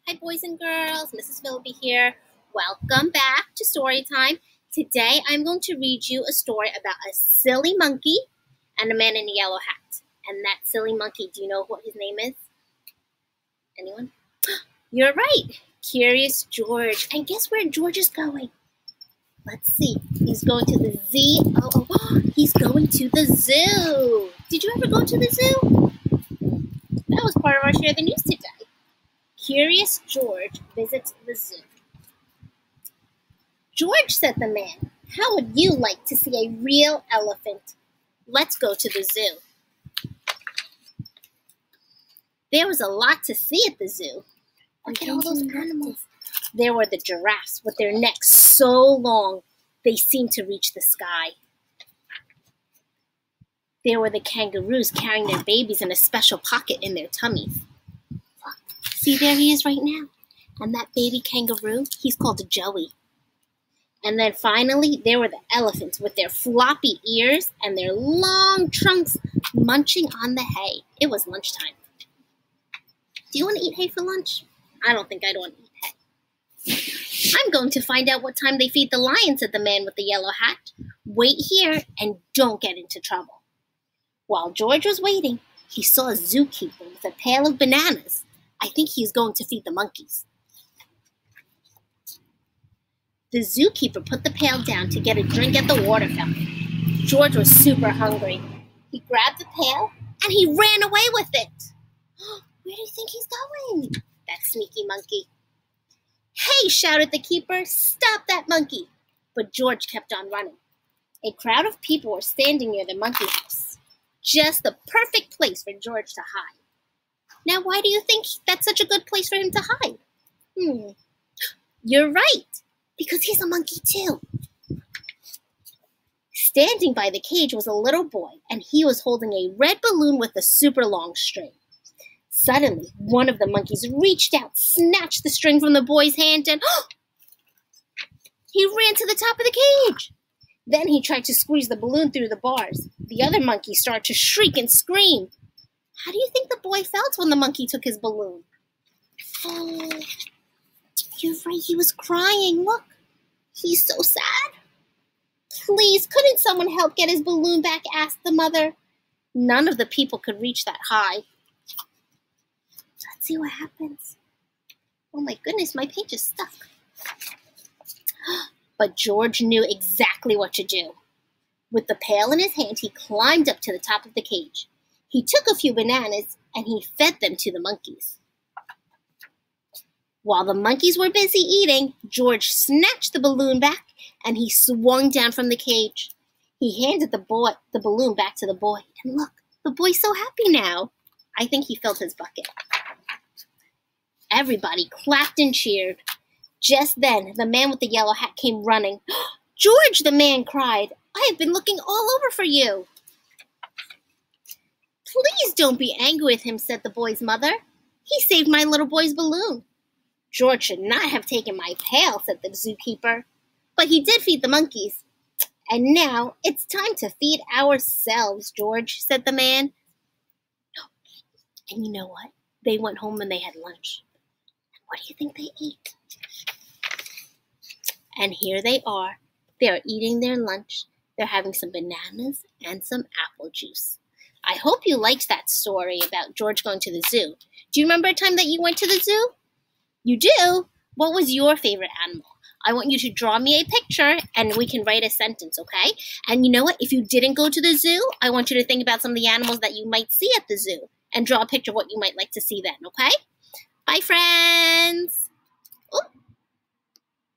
Hi, boys and girls. Mrs. Philby here. Welcome back to story time. Today, I'm going to read you a story about a silly monkey and a man in a yellow hat. And that silly monkey, do you know what his name is? Anyone? You're right. Curious George. And guess where George is going? Let's see. He's going to the he's going to the zoo. Did you ever go to the zoo? That was part of our Share the News today. Curious George visits the zoo. George, said the man, how would you like to see a real elephant? Let's go to the zoo. There was a lot to see at the zoo. Look at all those animals. There were the giraffes with their necks so long they seemed to reach the sky. There were the kangaroos carrying their babies in a special pocket in their tummies. See, there he is right now. And that baby kangaroo, he's called Joey. And then finally, there were the elephants with their floppy ears and their long trunks munching on the hay. It was lunchtime. Do you want to eat hay for lunch? I don't think I'd want to eat hay. I'm going to find out what time they feed the lion, said the man with the yellow hat. Wait here and don't get into trouble. While George was waiting, he saw a zookeeper with a pail of bananas. I think he's going to feed the monkeys. The zookeeper put the pail down to get a drink at the water fountain. George was super hungry. He grabbed the pail and he ran away with it. Where do you think he's going? That sneaky monkey. Hey, shouted the keeper, stop that monkey. But George kept on running. A crowd of people were standing near the monkey house. Just the perfect place for George to hide. Now, why do you think that's such a good place for him to hide? You're right, because he's a monkey too. Standing by the cage was a little boy, and he was holding a red balloon with a super long string. Suddenly, one of the monkeys reached out, snatched the string from the boy's hand, and he ran to the top of the cage. Then he tried to squeeze the balloon through the bars. The other monkeys started to shriek and scream. How do you think the boy felt when the monkey took his balloon? Oh, you're right, he was crying. Look, he's so sad. Please, couldn't someone help get his balloon back, asked the mother. None of the people could reach that high. Let's see what happens. Oh my goodness, my page is stuck. But George knew exactly what to do. With the pail in his hand, he climbed up to the top of the cage. He took a few bananas and he fed them to the monkeys. While the monkeys were busy eating, George snatched the balloon back and he swung down from the cage. He handed the balloon back to the boy. And look, the boy's so happy now. I think he filled his bucket. Everybody clapped and cheered. Just then, the man with the yellow hat came running. George, the man cried, I have been looking all over for you. Please don't be angry with him, said the boy's mother. He saved my little boy's balloon. George should not have taken my pail, said the zookeeper. But he did feed the monkeys. And now it's time to feed ourselves, George, said the man. And you know what? They went home and they had lunch. What do you think they ate? And here they are. They are eating their lunch. They're having some bananas and some apple juice. I hope you liked that story about George going to the zoo. Do you remember a time that you went to the zoo? You do? What was your favorite animal? I want you to draw me a picture and we can write a sentence, okay? And you know what? If you didn't go to the zoo, I want you to think about some of the animals that you might see at the zoo and draw a picture of what you might like to see then, okay? Bye, friends!